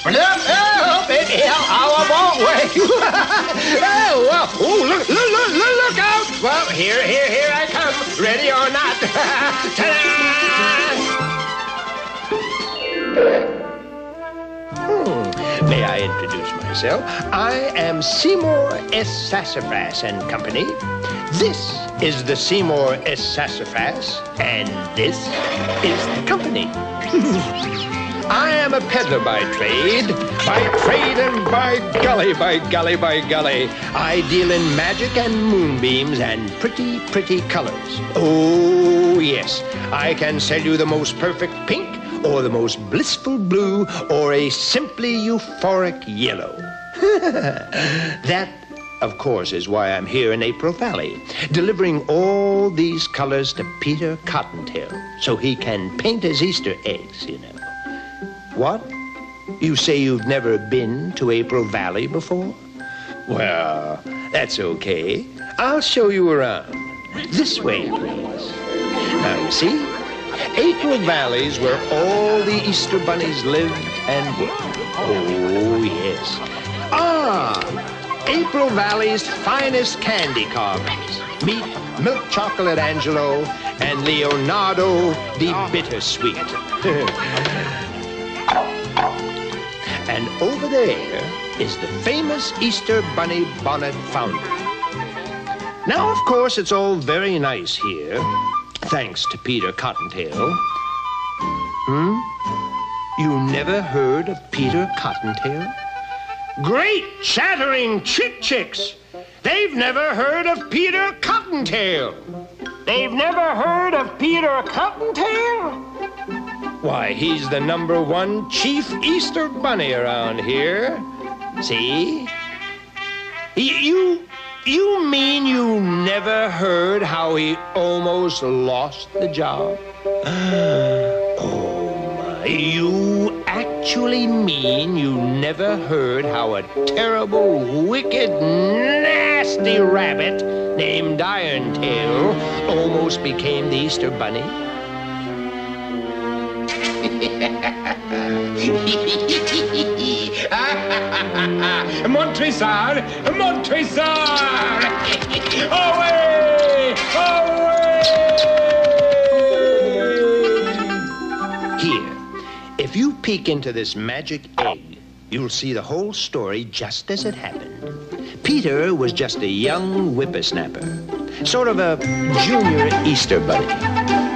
Oh, baby, I won't wait. Oh, well, oh, look out. Well, here I come. Ready or not. Ta-da! May I introduce myself? I am Seymour S. Sassafras and Company. This is the Seymour S. Sassafras, and this is the company. I am a peddler by trade and by golly. I deal in magic and moonbeams and pretty, pretty colors. Oh, yes, I can sell you the most perfect pink, or the most blissful blue, or a simply euphoric yellow. That, of course, is why I'm here in April Valley, delivering all these colors to Peter Cottontail, so he can paint his Easter eggs, you know. What? You say you've never been to April Valley before? Well, that's okay. I'll show you around. This way, please. Now, you see? April Valley's where all the Easter bunnies lived and worked. Oh, yes. April Valley's finest candy carvings. Meet Milk Chocolate Angelo and Leonardo the Bittersweet. And over there is the famous Easter Bunny Bonnet Foundry. Now, of course, it's all very nice here, thanks to Peter Cottontail. You never heard of Peter Cottontail? Great chattering chicks! They've never heard of Peter Cottontail! They've never heard of Peter Cottontail? Why, he's the #1 chief Easter bunny around here. See? You mean you never heard how he almost lost the job? Oh, my. You actually mean you never heard how a terrible, wicked, nasty rabbit named Irontail almost became the Easter bunny? Montresor! Away! Here, if you peek into this magic egg, you'll see the whole story just as it happened. Peter was just a young whippersnapper, sort of a junior Easter bunny.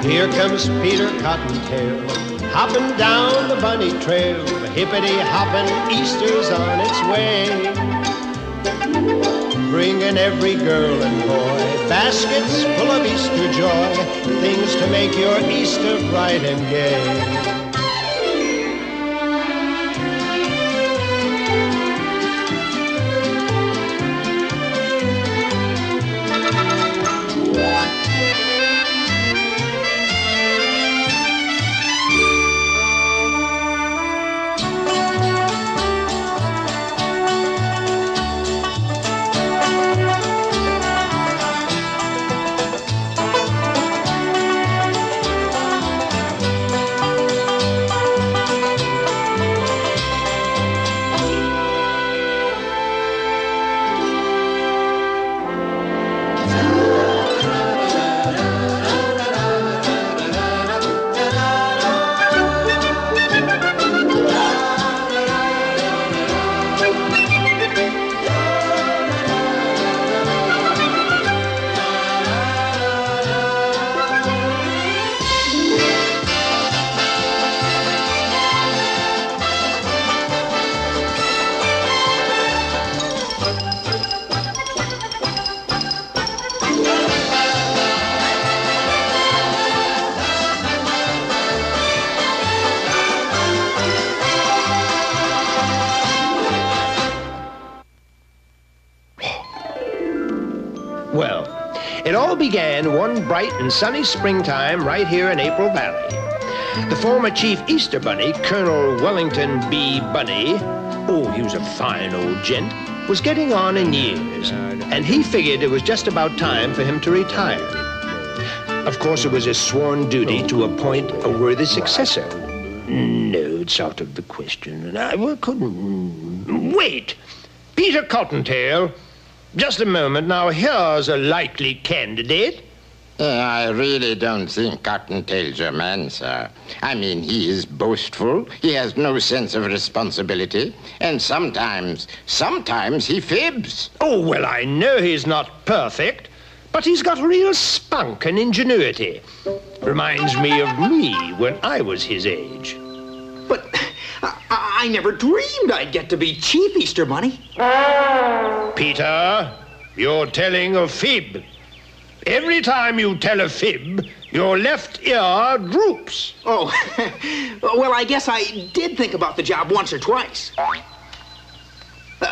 Here comes Peter Cottontail, hopping down the bunny trail. Hippity-hopping, Easter's on its way. Bringing every girl and boy baskets full of Easter joy, things to make your Easter bright and gay. Well, it all began one bright and sunny springtime right here in April Valley. The former chief Easter bunny, Colonel Wellington B. Bunny, oh, he was a fine old gent, was getting on in years, and he figured it was just about time for him to retire. Of course, it was his sworn duty to appoint a worthy successor. No, it's out of the question. And I couldn't... Wait! Peter Cottontail, just a moment. Now, here's a likely candidate. I really don't think Cottontail's your man, sir. I mean, he is boastful, he has no sense of responsibility, and sometimes he fibs. Oh, well, I know he's not perfect, but he's got real spunk and ingenuity. Reminds me of me when I was his age. But I never dreamed I'd get to be Chief Easter Bunny. Peter, you're telling a fib. Every time you tell a fib, your left ear droops. Oh, well, I guess I did think about the job once or twice.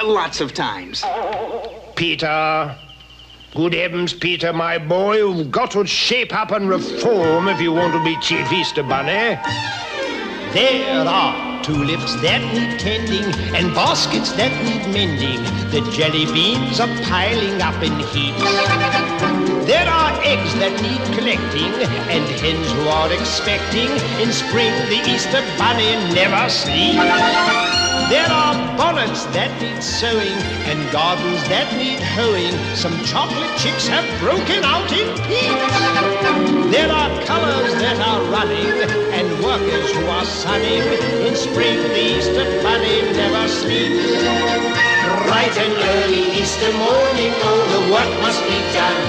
Lots of times. Peter, good heavens, Peter, my boy, you've got to shape up and reform if you want to be Chief Easter Bunny. There are tulips that need tending and baskets that need mending. The jelly beans are piling up in heaps. There are eggs that need collecting and hens who are expecting. In spring, the Easter Bunny never sleeps. There are bonnets that need sewing and gardens that need hoeing. Some chocolate chicks have broken out in peeps. There are colors that are running and workers who are sunning. In spring, the Easter Bunny never sleeps. Bright and early Easter morning, oh, the work must be done.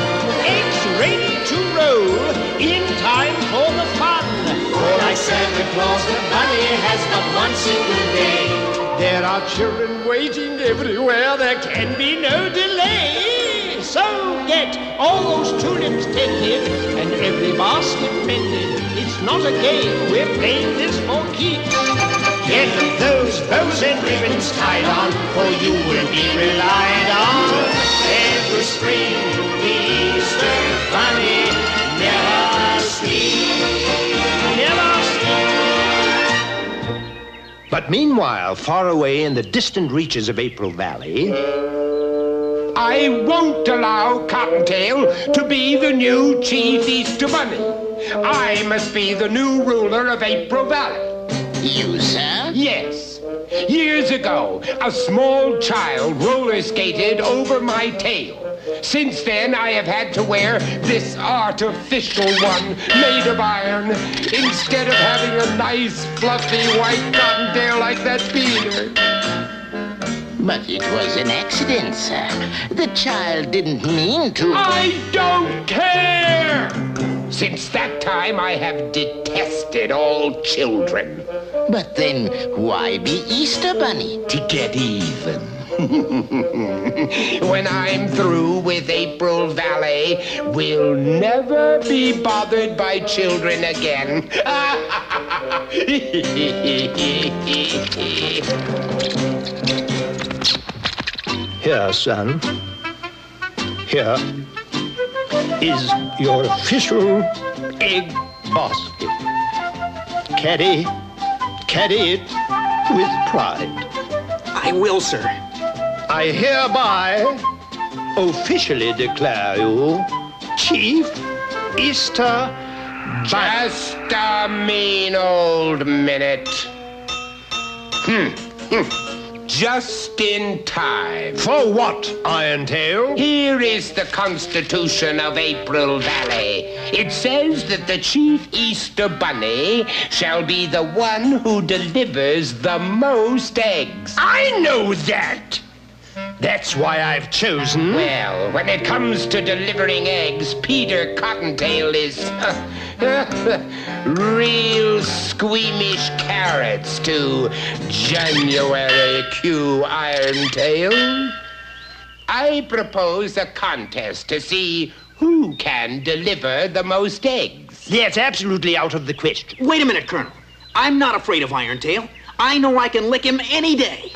Eggs ready to roll in time for the fun. For like Santa Claus, the bunny has but one single day. There are children waiting everywhere, there can be no delay. So get all those tulips tended and every basket mended. It's not a game, we're playing this for keeps. Get those bows and ribbons tied on, for you will be relied on. Every spring, the Easter Bunny never sleeps. Never sleeps. But meanwhile, far away in the distant reaches of April Valley... I won't allow Cottontail to be the new Chief Easter Bunny. I must be the new ruler of April Valley. You, sir? Yes. Years ago, a small child roller skated over my tail. Since then, I have had to wear this artificial one made of iron instead of having a nice, fluffy white cottontail like that Peter. But it was an accident, sir. The child didn't mean to. I don't care! Since that time, I have detested all children. But then, why be Easter Bunny? To get even. When I'm through with April Valley, we'll never be bothered by children again. Here, son. Here is your official egg basket. Carry it with pride. I will, sir. I hereby officially declare you Chief Easter Bunny. Just a mean old minute. Just in time. For what, Irontail? Here is the Constitution of April Valley. It says that the Chief Easter Bunny shall be the one who delivers the most eggs. I know that. That's why I've chosen... Well, when it comes to delivering eggs, Peter Cottontail is real squeamish carrots to January Q Irontail. I propose a contest to see who can deliver the most eggs. That's absolutely out of the question. Wait a minute, Colonel. I'm not afraid of Irontail. I know I can lick him any day.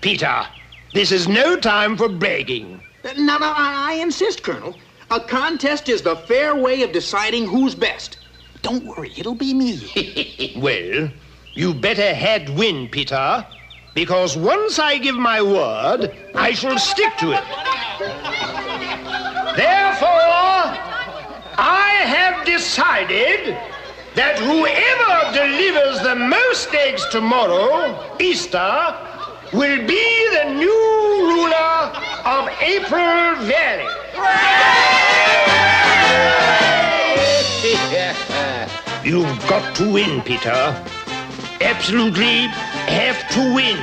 Peter, this is no time for bragging. No, I insist, Colonel. A contest is the fair way of deciding who's best. Don't worry, it'll be me. Well, you better head win, Peter, because once I give my word, I shall stick to it. Therefore, I have decided that whoever delivers the most eggs tomorrow, Easter, will be the new ruler of April Valley. You've got to win, Peter. Absolutely have to win.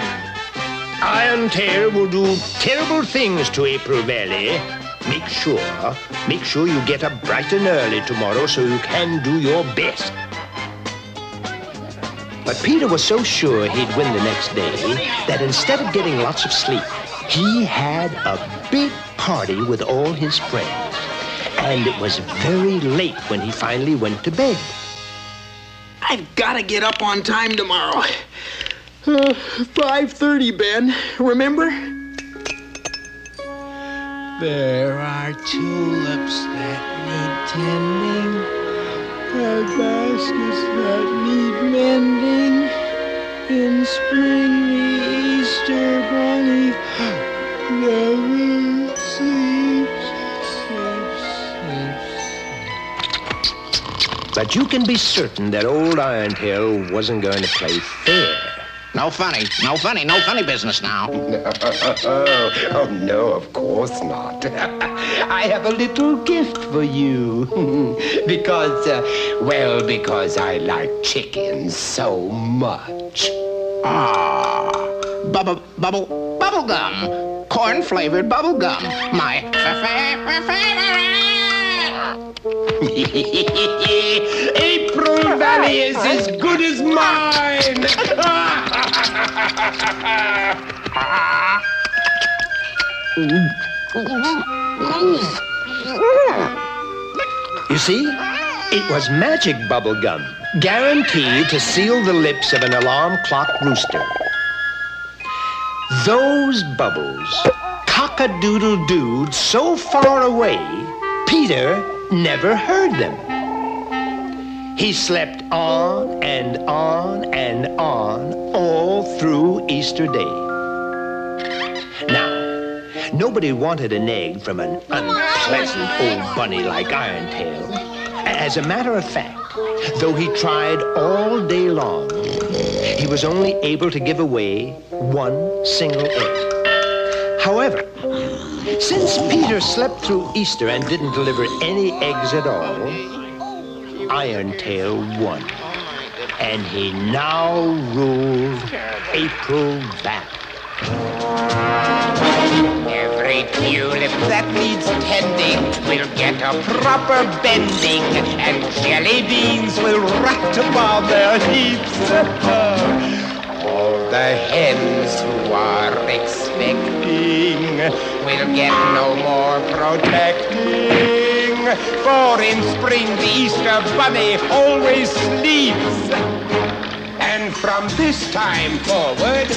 Irontail will do terrible things to April Valley. Make sure you get up bright and early tomorrow so you can do your best. But Peter was so sure he'd win the next day that instead of getting lots of sleep, he had a big party with all his friends. And it was very late when he finally went to bed. I've got to get up on time tomorrow. 5:30, Ben. Remember? There are tulips that need tending, and baskets that need mending. In spring, the Easter bunny never sleeps. But you can be certain that old Irontail wasn't going to play fair. No funny business now. Oh, no, of course not. I have a little gift for you. Because I like chickens so much. Bubble gum. Corn-flavored bubble gum. My favorite. April Valley is as good as mine. You see, it was magic bubble gum, guaranteed to seal the lips of an alarm clock rooster. Those bubbles cock-a-doodle-dooed so far away, Peter never heard them. He slept on and on and on all through Easter Day. Now, nobody wanted an egg from an unpleasant old bunny like Irontail. As a matter of fact, though he tried all day long, he was only able to give away one single egg. However, since Peter slept through Easter and didn't deliver any eggs at all, Irontail won. And he now ruled April Valley. Every tulip that needs tending will get a proper bending, and jelly beans will rot upon their heaps. All the hens who are expecting will get no more protecting, for in spring the Easter bunny always sleeps. And from this time forward,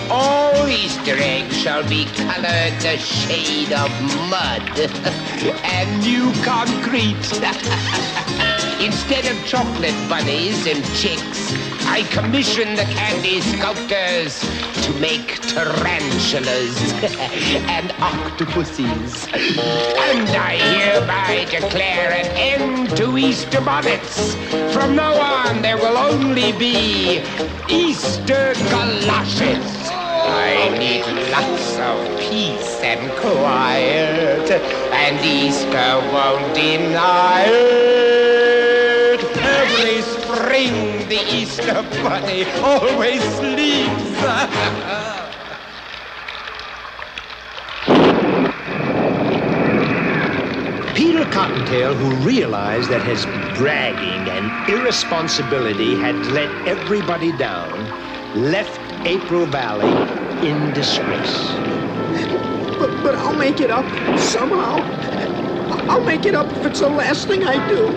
all Easter eggs shall be colored the shade of mud and new concrete. Instead of chocolate bunnies and chicks, I commission the candy sculptors to make tarantulas and octopuses. And I hereby declare an end to Easter bonnets. From now on, there will only be Easter galoshes. I need lots of peace and quiet, and Easter won't deny it. Every spring, the Easter bunny always sleeps. Peter Cottontail, who realized that his bragging and irresponsibility had let everybody down, left April Valley in disgrace. But I'll make it up somehow. I'll make it up if it's the last thing I do.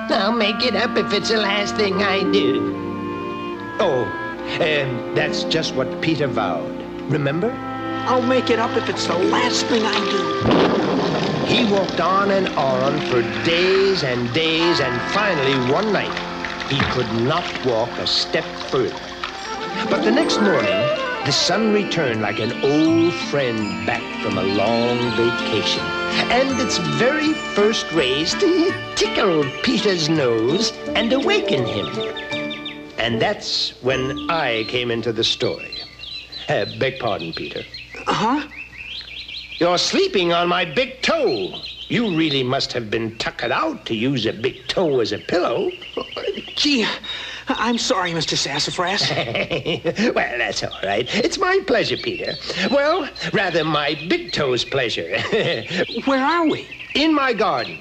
I'll make it up if it's the last thing I do. Oh, that's just what Peter vowed. Remember? I'll make it up if it's the last thing I do. He walked on and on for days and days, and finally one night he could not walk a step further. But the next morning, the sun returned like an old friend back from a long vacation. And its very first rays tickled Peter's nose and awakened him. And that's when I came into the story. Beg pardon, Peter. Uh-huh. You're sleeping on my big toe. You really must have been tuckered out to use a big toe as a pillow. Gee, I'm sorry, Mr. Sassafras. Well, that's all right. It's my pleasure, Peter. Well, rather my big toe's pleasure. Where are we? In my garden.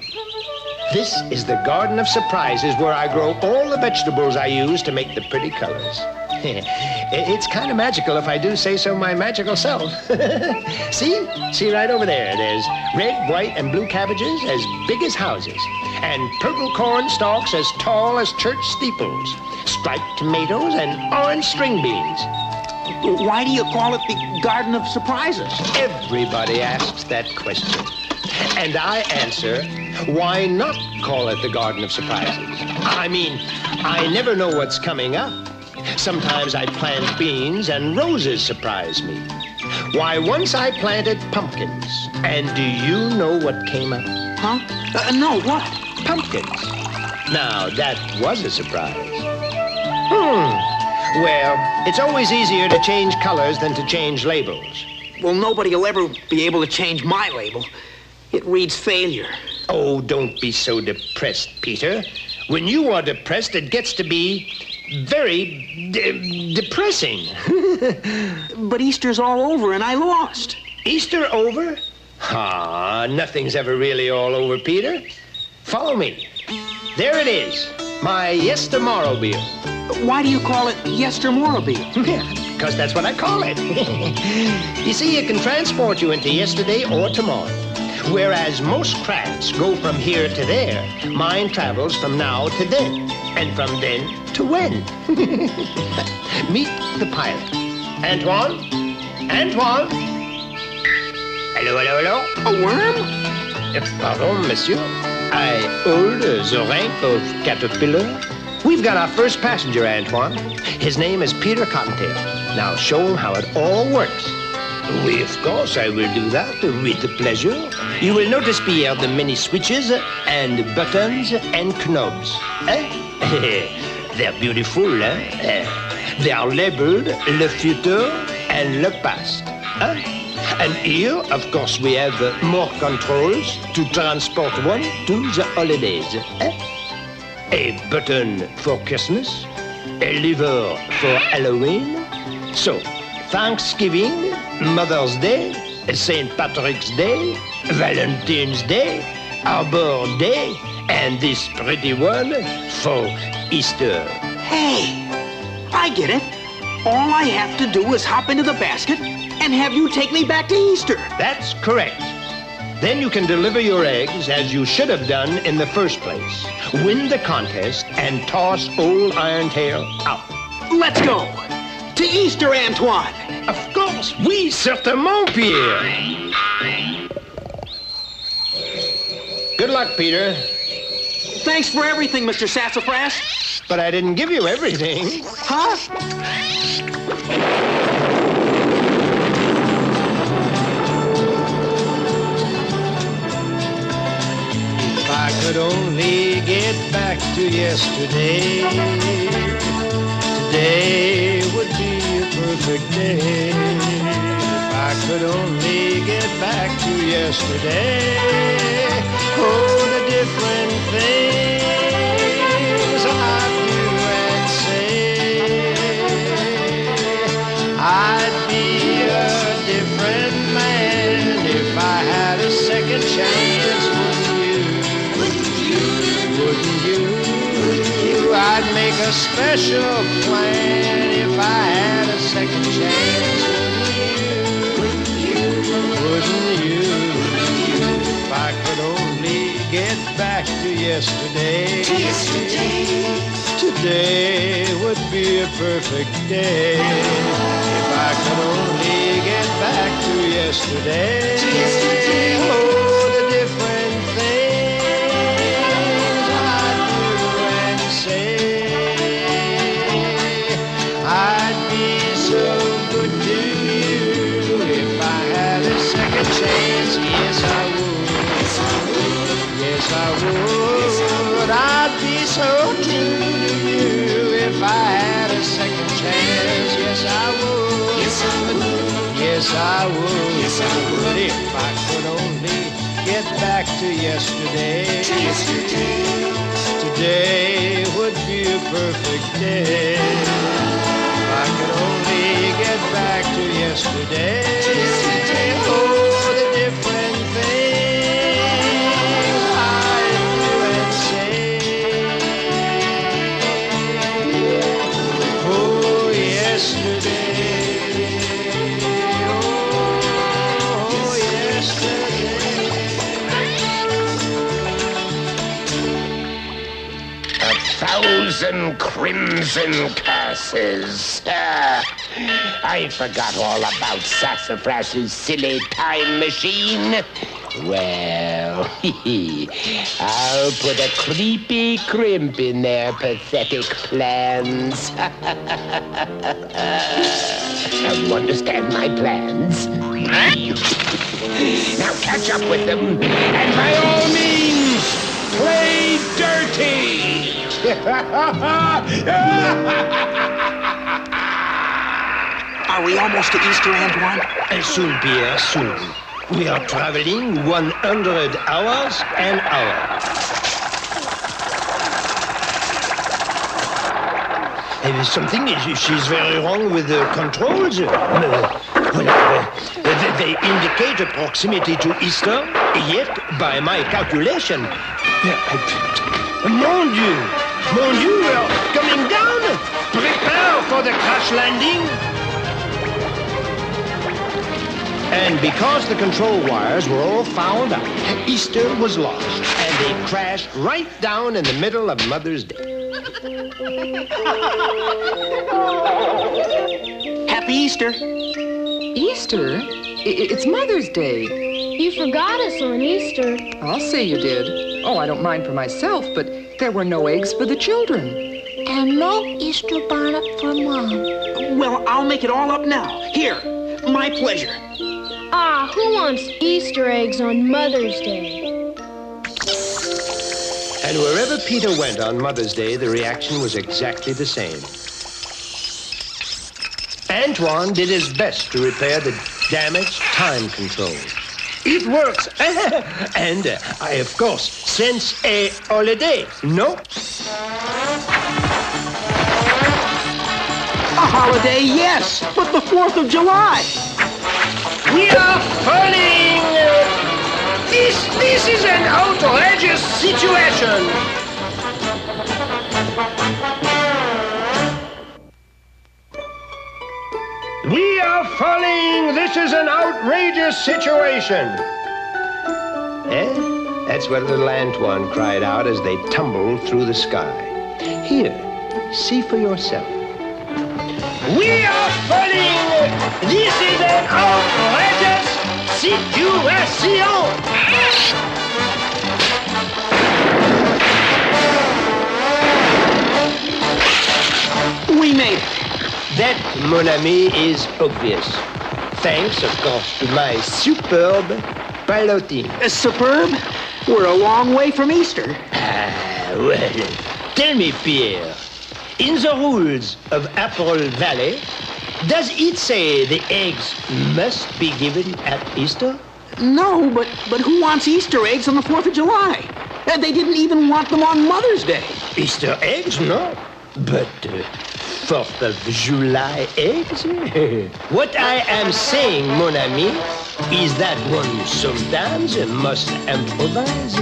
This is the garden of surprises where I grow all the vegetables I use to make the pretty colors. It's kind of magical if I do say so my magical self. See right over there. There's red, white, and blue cabbages as big as houses, and purple corn stalks as tall as church steeples, striped tomatoes, and orange string beans. Why do you call it the Garden of Surprises? Everybody asks that question. And I answer, why not call it the Garden of Surprises? I mean, I never know what's coming up. Sometimes I plant beans and roses surprise me. Why, once I planted pumpkins. And do you know what came up? Huh? No, what? Pumpkins. Now, that was a surprise. Well, it's always easier to change colors than to change labels. Well, nobody will ever be able to change my label. It reads failure. Oh, don't be so depressed, Peter. When you are depressed, it gets to be very depressing. But Easter's all over and I lost. Easter over? Nothing's ever really all over, Peter. Follow me. There it is, my yestermorrowmobile. Why do you call it yestermorrowmobile? Because that's what I call it. You see, it can transport you into yesterday or tomorrow. Whereas most crafts go from here to there, mine travels from now to then, and from then to when. Meet the pilot. Antoine? Antoine? Hello, hello, hello? A worm? Pardon, monsieur. I hold the rank of caterpillar. We've got our first passenger, Antoine. His name is Peter Cottontail. Now show him how it all works. Oui, of course, I will do that with pleasure. You will notice, Pierre, the many switches and buttons and knobs. They're beautiful, They are labeled le futur and le past. And here, of course, we have more controls to transport one to the holidays. A button for Christmas, a lever for Halloween. So, Thanksgiving, Mother's Day, St. Patrick's Day, Valentine's Day, Arbor Day, and this pretty one for Easter. Hey, I get it. All I have to do is hop into the basket and have you take me back to Easter. That's correct. Then you can deliver your eggs as you should have done in the first place. Win the contest and toss old Irontail out. Let's go. To Easter, Antoine. Of course, oui, certainement, Pierre. Good luck, Peter. Thanks for everything, Mr. Sassafras. But I didn't give you everything. Huh? If I could only get back to yesterday, today would be a perfect day. If I could only get back to yesterday, oh, the different things I'd do and say. I'd be a different man if I had a second chance. Wouldn't you? I'd make a special plan if I had a second chance. Wouldn't you? If I could only get back to yesterday. Today would be a perfect day. If I could only get back to yesterday. Oh, the different things I'd do and say. I'd be so good to I would. I'd be so true to you if I had a second chance. Yes, I would. Yes, I would. Yes, I would. Yes, I would. If I could only get back to yesterday. Today would be a perfect day. If I could only get back to yesterday. Oh, the different things I'd do and say. Oh, yesterday. Oh, yesterday. 1,000 crimson curses. I forgot all about Sassafras's silly time machine. Well, I'll put a creepy crimp in their pathetic plans. You understand my plans? Now catch up with them, and by all means, play dirty! Are we almost to Easter, Antoine? Soon, Pierre, soon. We are traveling 100 hours an hour. She's very wrong with the controls. They indicate a proximity to Easter, yet, by my calculation, Mon Dieu, we are coming down. Prepare for the crash landing. And because the control wires were all fouled up, Easter was lost, and they crashed right down in the middle of Mother's Day. Happy Easter. Easter? It's Mother's Day. You forgot us on Easter. I'll say you did. Oh, I don't mind for myself, but there were no eggs for the children. And no Easter bonnet for Mom. Well, I'll make it all up now. Here, my pleasure. Ah, who wants Easter eggs on Mother's Day? And wherever Peter went on Mother's Day, the reaction was exactly the same. Antoine did his best to repair the damaged time control. It works! And I, of course, sense a holiday, no? A holiday, yes, but the 4th of July. We are falling! This is an outrageous situation! We are falling! This is an outrageous situation! That's what little Antoine cried out as they tumbled through the sky. Here, see for yourself. We are falling! This is an outrageous situation! We made it. That, mon ami, is obvious. Thanks, of course, to my superb piloting. Superb? We're a long way from Easter. Well, tell me, Pierre, in the rules of Apple Valley, does it say the eggs must be given at Easter? No, but who wants Easter eggs on the 4th of July? They didn't even want them on Mother's Day. Easter eggs, no. But 4th of July eggs? What I am saying, mon ami, is that one sometimes must improvise.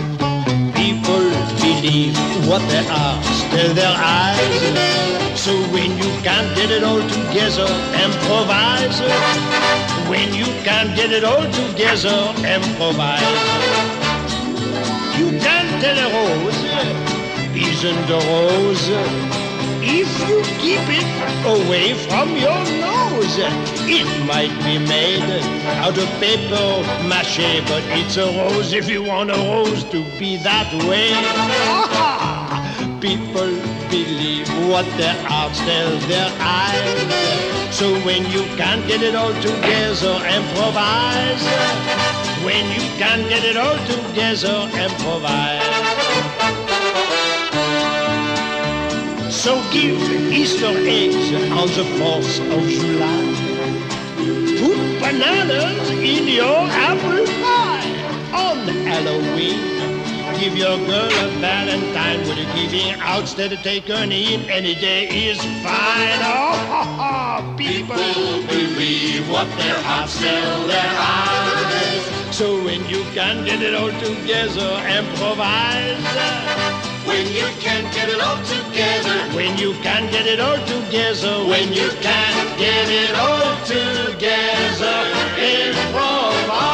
People believe what their hearts tell their eyes. So when you can't get it all together, improvise. When you can't get it all together, improvise. You can't tell a rose isn't a rose if you keep it away from your nose. It might be made out of paper mache, but it's a rose if you want a rose to be that way. People believe what their hearts tell their eyes. So when you can't get it all together, improvise. when you can get it all together, improvise. So give Easter eggs on the 4th of July. Put bananas in your apple pie on Halloween. Give your girl a valentine with a giving out instead of take her in. Any day is fine. Oh, people believe what their hearts tell their eyes. So when you can get it all together, improvise. When you can get it all together. When you can get it all together. When you can get it all together, improvise.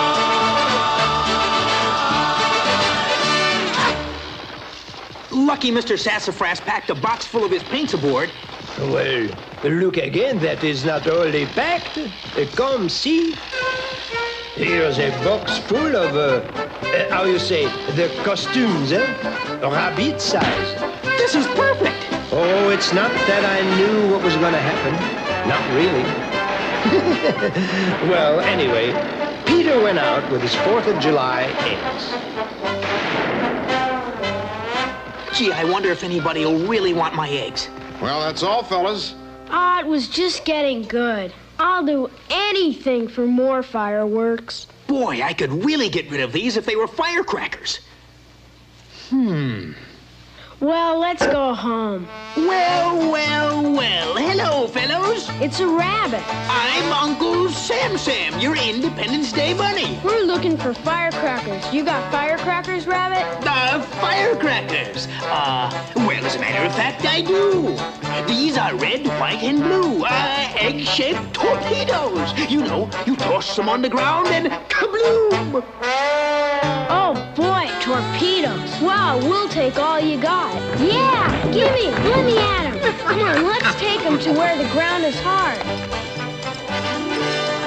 Lucky Mr. Sassafras packed a box full of his paints aboard. Well, look again, that is not only packed. Come see. Here's a box full of, how you say, the costumes, rabbit size. This is perfect. Oh, it's not that I knew what was going to happen. Not really. Well, anyway, Peter went out with his 4th of July eggs. Gee, I wonder if anybody will really want my eggs. Well, that's all, fellas. Ah, it was just getting good. I'll do anything for more fireworks. Boy, I could really get rid of these if they were firecrackers. Well, let's go home. Well. Hello, fellows. It's a rabbit. I'm Uncle Sam, your Independence Day bunny. We're looking for firecrackers. You got firecrackers, Rabbit? Firecrackers. Well, as a matter of fact, I do. These are red, white, and blue. Egg-shaped torpedoes. You know, you toss them on the ground and kabloom. Oh, boy, torpedoes. Wow, we'll take all you got. Yeah, gimme. Let me at 'em. Come on, let's take them to where the ground is hard.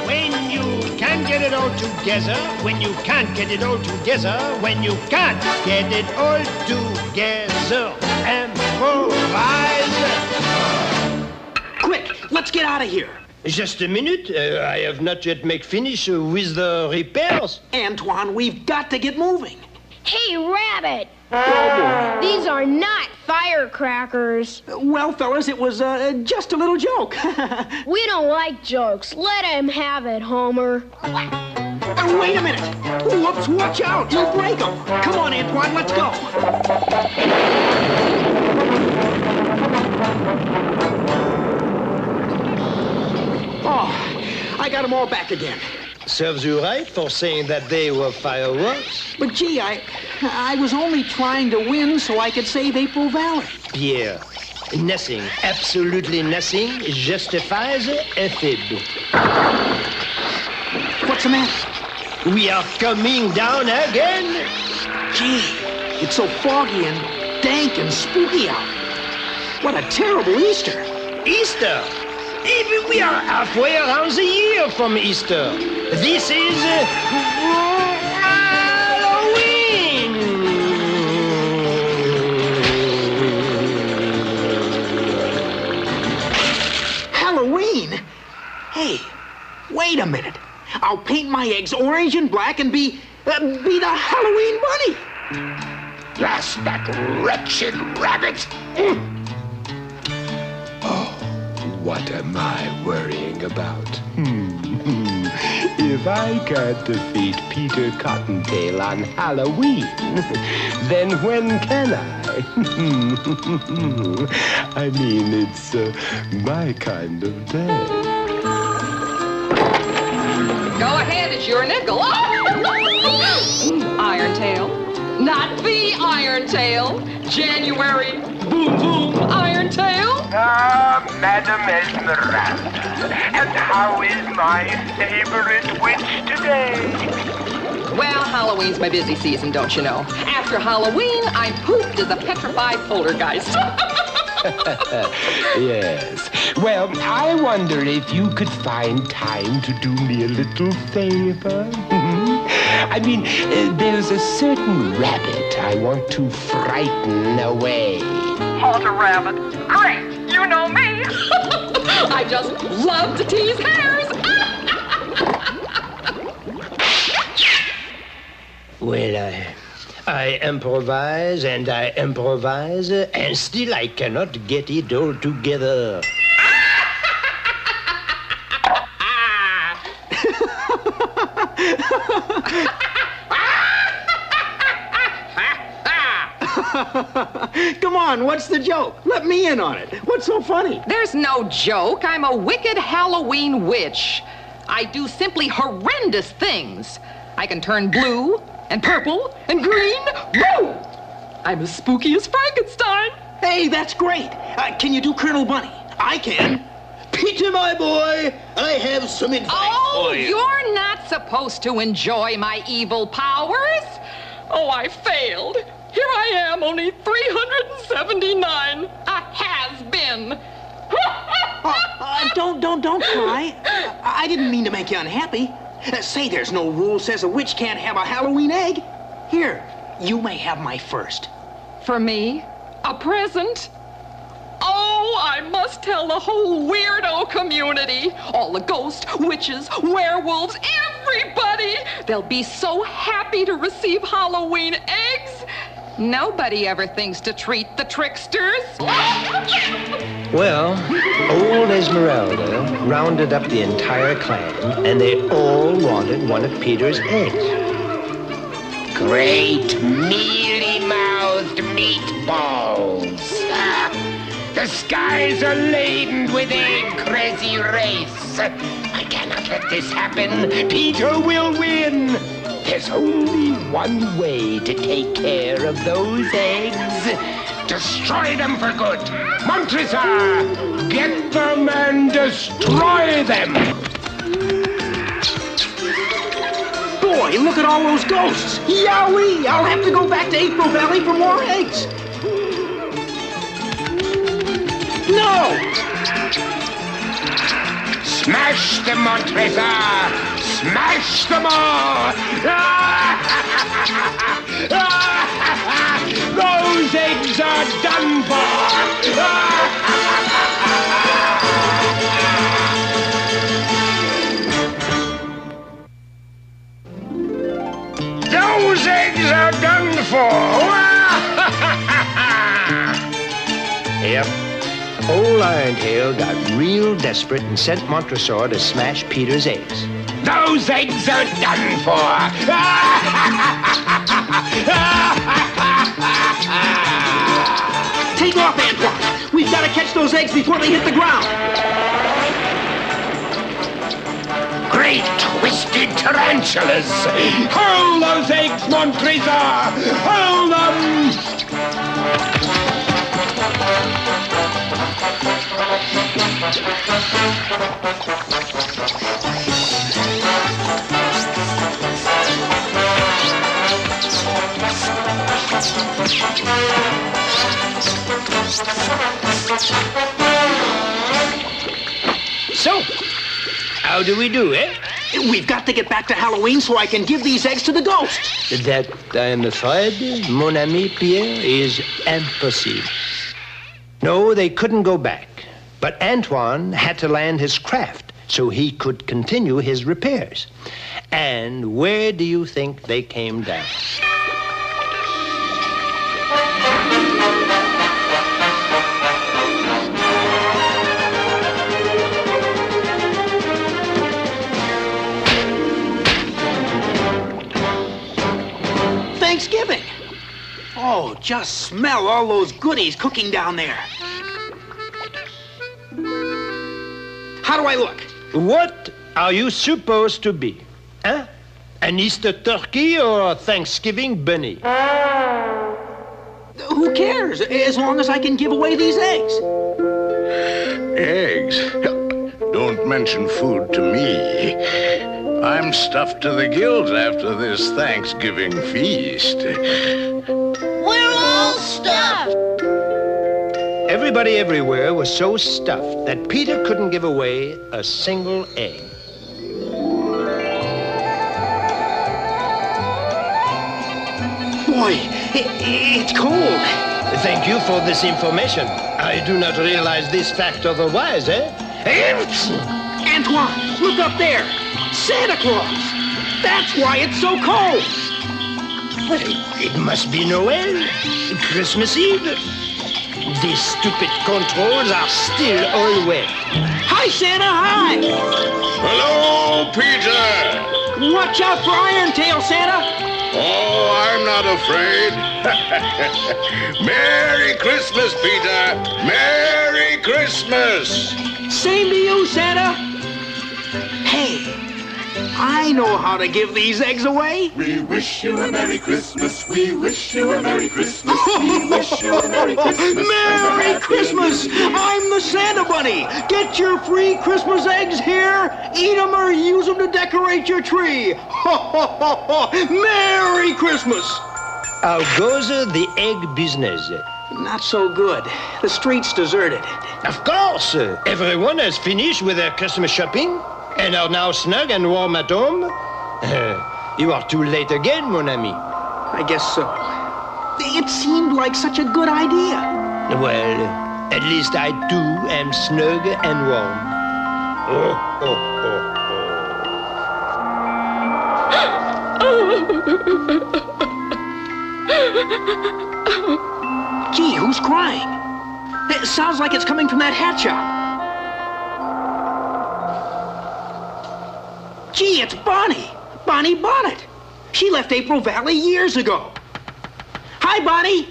When you can get it all together, when you can't get it all together, when you can't get it all together, improvise. Quick, let's get out of here. Just a minute. I have not yet made finish with the repairs. Antoine, we've got to get moving. Hey, Rabbit. These are not firecrackers. Well, fellas, it was just a little joke. We don't like jokes. Let him have it, Homer. Wait a minute. Whoops, watch out. You'll break them. Come on, Antoine, let's go. Oh, I got them all back again. Serves you right for saying that they were fireworks. But gee, I was only trying to win so I could save April Valley. Pierre, nothing, absolutely nothing justifies a fib. What's the matter? We are coming down again. Gee, it's so foggy and dank and spooky out. What a terrible Easter. Easter? Even we are halfway around the year from Easter. This is Halloween. Halloween? Hey, wait a minute. I'll paint my eggs orange and black and be the Halloween bunny. Blast that wretched rabbit! What am I worrying about? If I can't defeat Peter Cottontail on Halloween, then when can I? I mean, it's my kind of day. Go ahead, it's your nickel. Irontail. Not the Irontail. January. Boom, boom, Irontail. Ah, Madam Esmeralda. And how is my favorite witch today? Well, Halloween's my busy season, don't you know? After Halloween, I'm pooped as a petrified poltergeist. Yes. Well, I wonder if you could find time to do me a little favor. I mean, there's a certain rabbit I want to frighten away. Halter rabbit. Great, you know me. I just love to tease hares. Well, I improvise and I improvise, and still I cannot get it all together. Come on, what's the joke? Let me in on it. What's so funny? There's no joke. I'm a wicked Halloween witch. I do simply horrendous things. I can turn blue and purple and green. Woo! I'm as spooky as Frankenstein. Hey, that's great. Can you do Colonel Bunny? I can. Peter, my boy, I have some advice for you. You're not supposed to enjoy my evil powers. Oh, I failed. Here I am, only 379. A has-been. Don't cry. I didn't mean to make you unhappy. Say there's no rule says a witch can't have a Halloween egg. Here, you may have my first. For me? A present? Oh, I must tell the whole weirdo community. All the ghosts, witches, werewolves, everybody. They'll be so happy to receive Halloween eggs. Nobody ever thinks to treat the tricksters. Well, old Esmeralda rounded up the entire clan, and they all wanted one of Peter's eggs. Great mealy-mouthed meatballs. The skies are laden with egg-crazy race. I cannot let this happen. Peter will win. There's only one way to take care of those eggs. Destroy them for good. Montresor, get them and destroy them. Boy, look at all those ghosts. Yowie! I'll have to go back to April Valley for more eggs. No! Smash them, Montresor! Smash them all! Those eggs are done for! Those eggs are done for! Yep. Old Irontail got real desperate and sent Montresor to smash Peter's eggs. Those eggs are done for! Take off, Antoine. We've got to catch those eggs before they hit the ground. Great twisted tarantulas! Hurl those eggs, Montresor! Hurl them! So, how do we do, eh? We've got to get back to Halloween so I can give these eggs to the ghosts. That, I'm afraid, mon ami Pierre, is impossible. No, they couldn't go back. But Antoine had to land his craft so he could continue his repairs. And where do you think they came down? Thanksgiving. Oh, just smell all those goodies cooking down there. How do I look? What are you supposed to be? Huh? An Easter turkey or a Thanksgiving bunny? Who cares, as long as I can give away these eggs. Eggs? Don't mention food to me. I'm stuffed to the gills after this Thanksgiving feast. We're all stuffed. Everybody everywhere was so stuffed that Peter couldn't give away a single egg. Boy, it's cold. Thank you for this information. I do not realize this fact otherwise, eh? Antoine, look up there. Santa Claus. That's why it's so cold. It must be Noel, Christmas Eve. These stupid controls are still all wet. Hi, Santa, hi! Hello, Peter! Watch out for Irontail, Santa! Oh, I'm not afraid. Merry Christmas, Peter! Merry Christmas! Same to you, Santa! Hey, I know how to give these eggs away. We wish you a Merry Christmas. We wish you a Merry Christmas. We wish you a Merry Christmas. Merry Christmas! I'm the Santa Bunny. Get your free Christmas eggs here. Eat them or use them to decorate your tree. Ho, ho, ho, ho. Merry Christmas! How goes the egg business? Not so good. The street's deserted. Of course. Everyone has finished with their Christmas shopping and are now snug and warm at home. You are too late again, mon ami. I guess so. It seemed like such a good idea. Well, at least I too am snug and warm. Oh, oh, oh, oh. Gee, who's crying? It sounds like it's coming from that hat shop. Gee, it's Bonnie. Bonnie Bonnet. She left April Valley years ago. Hi, Bonnie.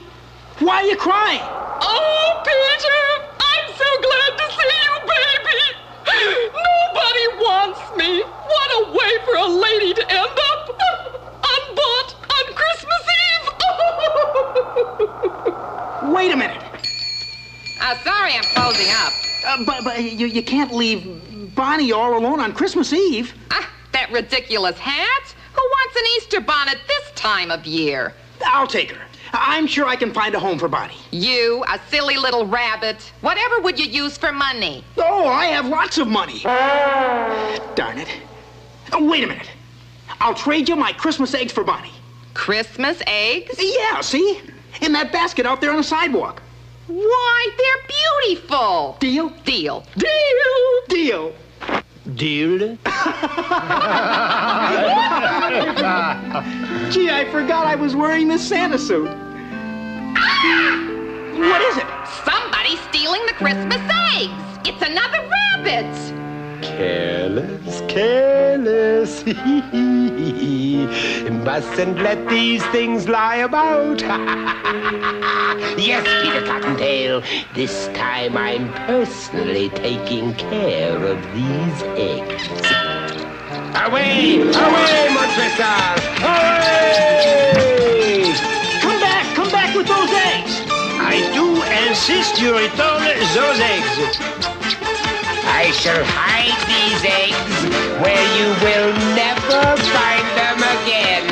Why are you crying? Oh, Peter, I'm so glad to see you, baby. Nobody wants me. What a way for a lady to end up unbought on Christmas Eve. Wait a minute. Sorry, I'm closing up. But you can't leave Bonnie all alone on Christmas Eve. That ridiculous hat? Who wants an Easter bonnet this time of year? I'll take her. I'm sure I can find a home for Bonnie. You, a silly little rabbit. Whatever would you use for money? Oh, I have lots of money. Darn it. Oh, wait a minute. I'll trade you my Christmas eggs for Bonnie. Christmas eggs? Yeah, see? In that basket out there on the sidewalk. Why, they're beautiful. Deal? Deal. Deal! Deal! Deal? Gee, I forgot I was wearing this Santa suit. What is it? Somebody's stealing the Christmas eggs. It's another rabbit. Careless, careless. Mustn't let these things lie about. Yes, Peter Cottontail. This time I'm personally taking care of these eggs. Away! Away, Montresor! Away! Come back with those eggs! I do insist you return those eggs. I shall hide these eggs where you will never find them again.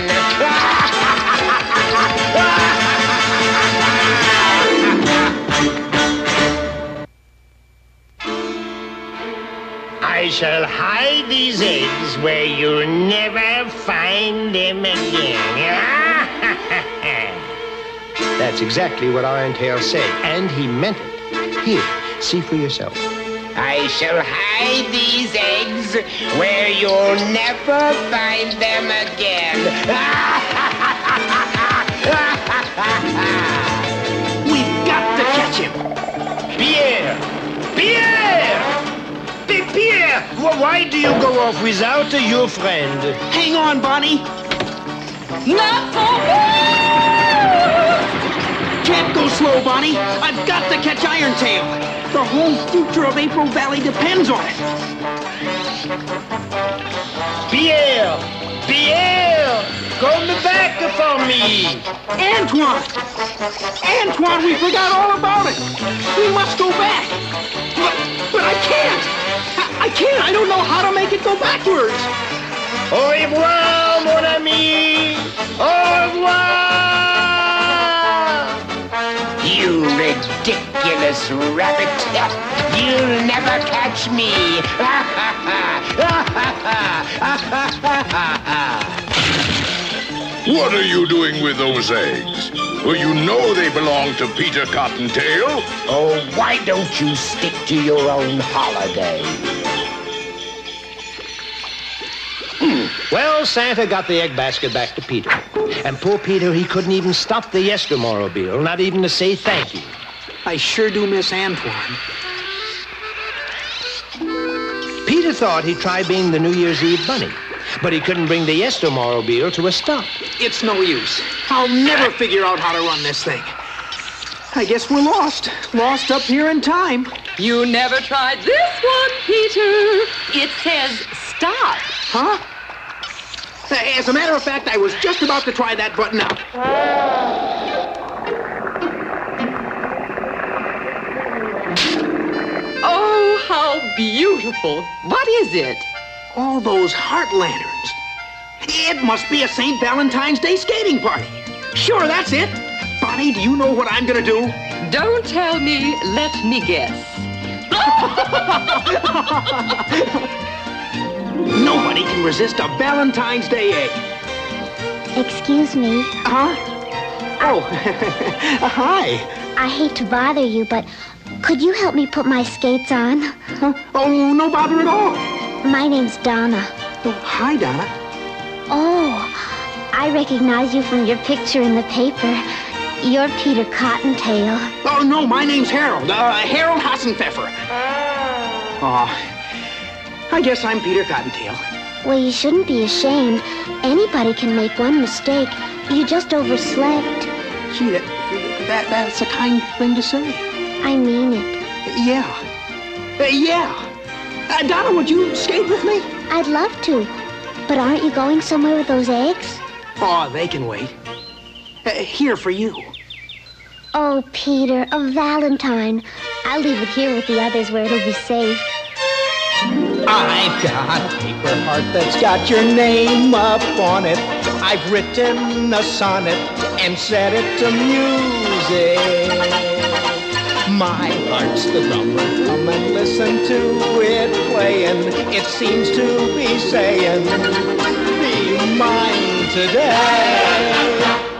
I shall hide these eggs where you'll never find them again. That's exactly what Irontail said, and he meant it. Here, see for yourself. I shall hide these eggs where you'll never find them again. We've got to catch him. Pierre! Pierre! Pierre! Why do you go off without your friend? Hang on, Bonnie. Not for Can't go slow, Bonnie. I've got to catch Irontail. The whole future of April Valley depends on it. Pierre! Pierre! Come back for me! Antoine! Antoine, we forgot all about it. We must go back. But I can't. I can't. I don't know how to make it go backwards. Au revoir, mon ami! Au revoir! You ridiculous rabbit. You'll never catch me. What are you doing with those eggs? Well, you know they belong to Peter Cottontail. Oh, why don't you stick to your own holiday? Well, Santa got the egg basket back to Peter. And poor Peter, he couldn't even stop the Yestermorrowbile, not even to say thank you. I sure do miss Antoine. Peter thought he'd try being the New Year's Eve bunny, but he couldn't bring the Yestermorrowbile to a stop. It's no use. I'll never figure out how to run this thing. I guess we're lost. Lost up here in time. You never tried this one, Peter. It says stop. Huh? As a matter of fact, I was just about to try that button out. Oh, how beautiful. What is it? All those heart lanterns. It must be a St. Valentine's Day skating party. Sure, that's it. Bonnie, do you know what I'm gonna do? Don't tell me. Let me guess. Nobody can resist a Valentine's Day egg. Excuse me. Huh? Oh, hi. I hate to bother you, but could you help me put my skates on? Huh? Oh, no bother at all. My name's Donna. Oh, hi, Donna. Oh, I recognize you from your picture in the paper. You're Peter Cottontail. Oh, no, my name's Harold. Harold Hassenpfeffer. Oh, I guess I'm Peter Cottontail. Well, you shouldn't be ashamed. Anybody can make one mistake. You just overslept. Gee, that's a kind thing to say. I mean it. Yeah. Donna, would you skate with me? I'd love to. But aren't you going somewhere with those eggs? Oh, they can wait. Here for you. Oh, Peter, a Valentine. I'll leave it here with the others where it'll be safe. I've got a paper heart that's got your name up on it. I've written a sonnet and set it to music. My heart's the drummer, come and listen to it playing. It seems to be saying, be mine today.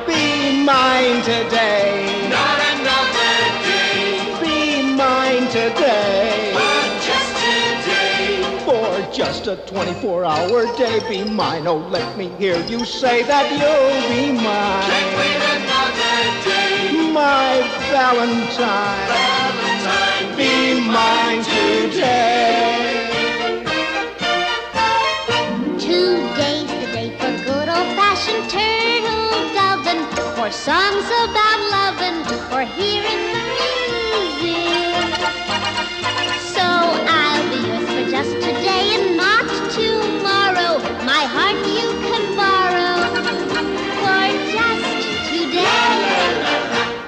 Be mine today. Not another day. Be mine today. But just today. For just a 24-hour day, be mine. Oh, let me hear you say that you'll be mine. Can't wait another day. My Valentine. Valentine, Be mine today. Today's the day for good old-fashioned turtle dovin', for songs about lovin', for hearing the music. So I'll be yours for just today and not tomorrow. My heart you can borrow for just today.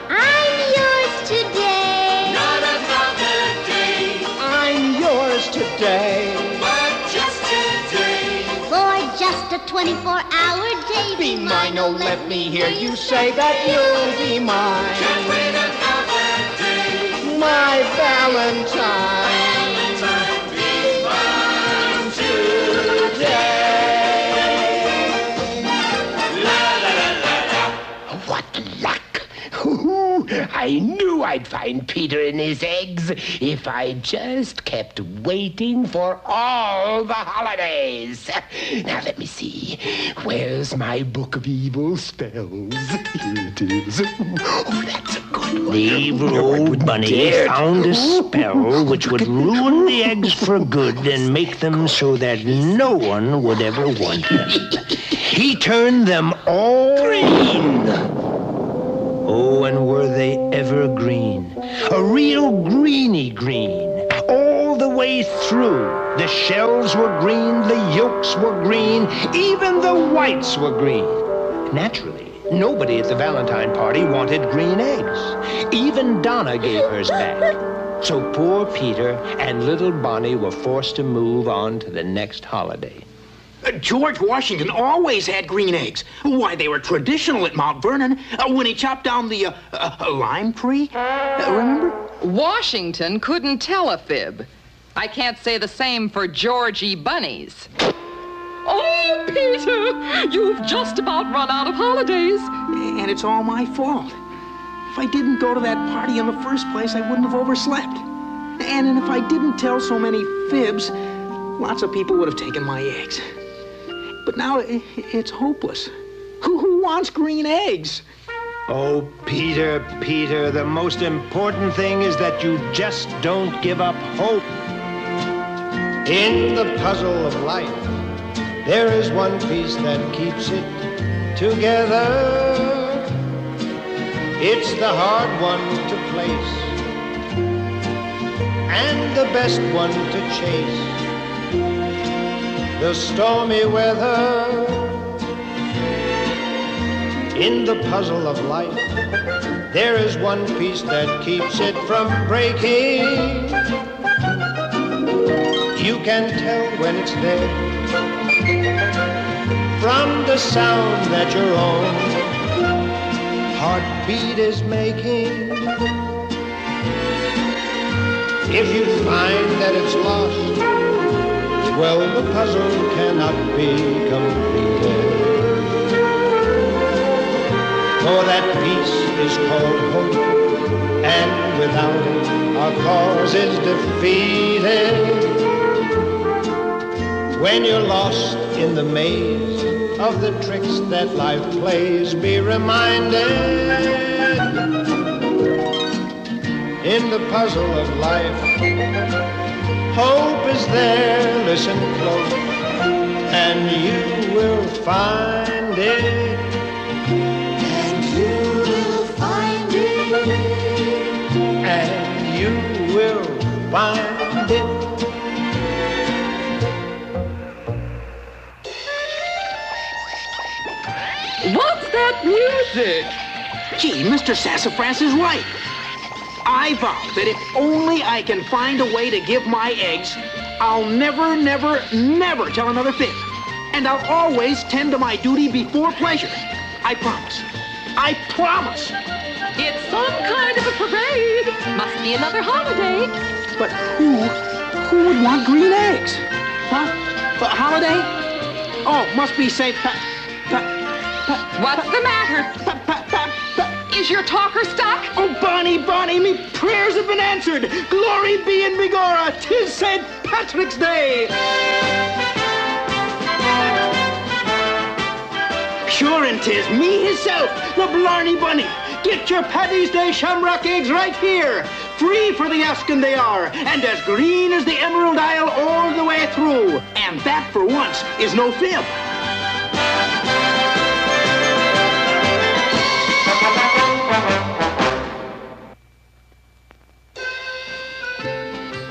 I'm yours today. not another day. I'm yours today. But just today. For just a 24-hour day. Be mine, oh, let me hear you say that you'll be mine. Can't wait another day. My Valentine. Valentine, be mine Today. La la la la la. What luck! Ooh, I knew I'd find Peter in his eggs if I just kept waiting for all the holidays. Now, let me see. Where's my book of evil spells? Here it is. Oh, that's a good one. The evil old bunny found a spell which would ruin the eggs for good and make them so that no one would ever want them. He turned them all green. Oh, and were they ever green? A real greeny green. All the way through. The shells were green, the yolks were green, even the whites were green. Naturally, nobody at the Valentine party wanted green eggs. Even Donna gave hers back. So poor Peter and little Bonnie were forced to move on to the next holiday. George Washington always had green eggs. Why, they were traditional at Mount Vernon when he chopped down the lime tree. Remember? Washington couldn't tell a fib. I can't say the same for Georgie bunnies. Oh, Peter, you've just about run out of holidays. And it's all my fault. If I didn't go to that party in the first place, I wouldn't have overslept. And if I didn't tell so many fibs, lots of people would have taken my eggs. But now it's hopeless. Who wants green eggs? Oh, Peter, the most important thing is that you just don't give up hope. In the puzzle of life, there is one piece that keeps it together. It's the hard one to place and the best one to chase. The stormy weather. In the puzzle of life, there is one piece that keeps it from breaking. You can tell when it's there from the sound that your own heartbeat is making. If you find that it's lost, well, the puzzle cannot be completed. For that piece is called hope, and without it, our cause is defeated. When you're lost in the maze of the tricks that life plays, be reminded, in the puzzle of life, hope is there, listen close, and you will find it. And you will find it. What's that music? Gee, Mr. Sassafras is right. I vow that if only I can find a way to give my eggs, I'll never tell another fib. And I'll always tend to my duty before pleasure. I promise. I promise. It's some kind of a parade. Must be another holiday. But who would want green eggs? Huh? A holiday? Oh, must be St. What's the matter? Is your talker stuck? Oh, Bonnie, me prayers have been answered. Glory be in Bigorra. 'Tis St. Patrick's Day. Sure and 'tis me hisself, the Blarney Bunny. Get your Paddy's Day shamrock eggs right here. Free for the asking they are, and as green as the Emerald Isle all the way through. And that, for once, is no fib.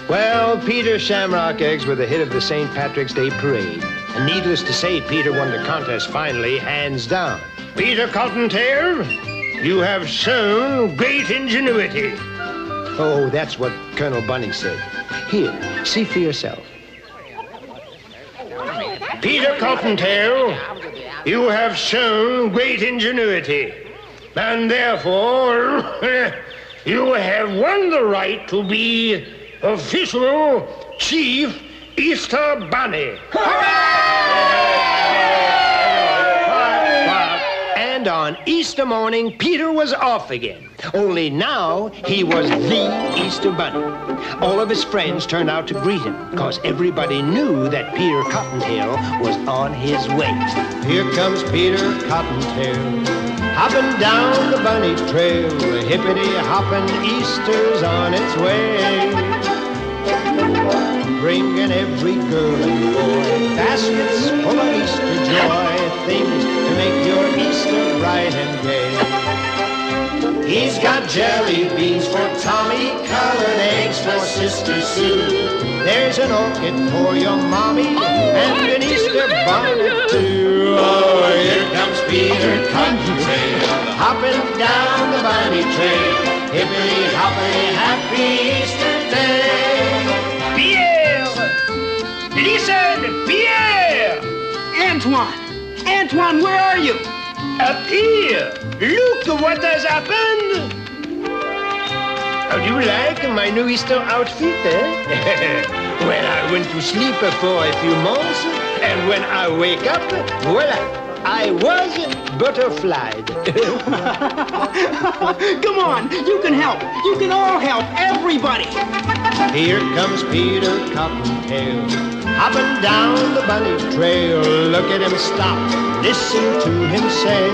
Well, Peter's shamrock eggs were the hit of the St. Patrick's Day parade. And needless to say, Peter won the contest finally, hands down. Peter Cottontail, you have shown great ingenuity. Oh, that's what Colonel Bunny said. Here, see for yourself. Peter Cottontail, you have shown great ingenuity. And therefore, you have won the right to be official Chief Easter Bunny. And on Easter morning, Peter was off again. Only now, he was the Easter Bunny. All of his friends turned out to greet him, because everybody knew that Peter Cottontail was on his way. Here comes Peter Cottontail, hopping down the bunny trail. The hippity-hopping Easter's on its way. Bringing every girl and boy baskets full of Easter joy, things to make your Easter bright and gay. He's got jelly beans for Tommy, colored eggs for Sister Sue. There's an orchid for your mommy, and an Easter bonnet too. Oh, here comes Peter Cottontail, hopping down the bunny trail. Hippity-hoppity, happy Easter Day. Listen, Pierre! Antoine, where are you? Up here. Look what has happened. How do you like my new Easter outfit, eh? Well, I went to sleep for a few months, and when I wake up, voila, I was butterflied. Come on, you can help. You can all help, everybody. Here comes Peter Cottontail, hopping down the bunny trail. Look at him stop, listen to him say.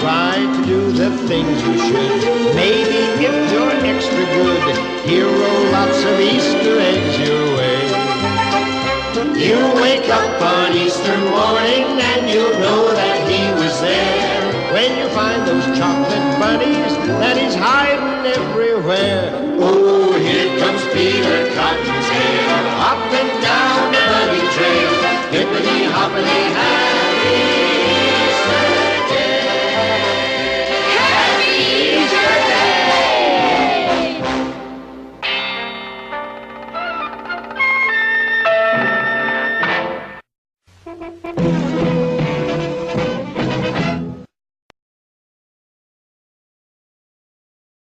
Try to do the things you should. Maybe if you're extra good, he'll roll lots of Easter eggs your way. You wake up on Easter morning and you'll know that he was there. When you find those chocolate bunnies that he's hiding everywhere.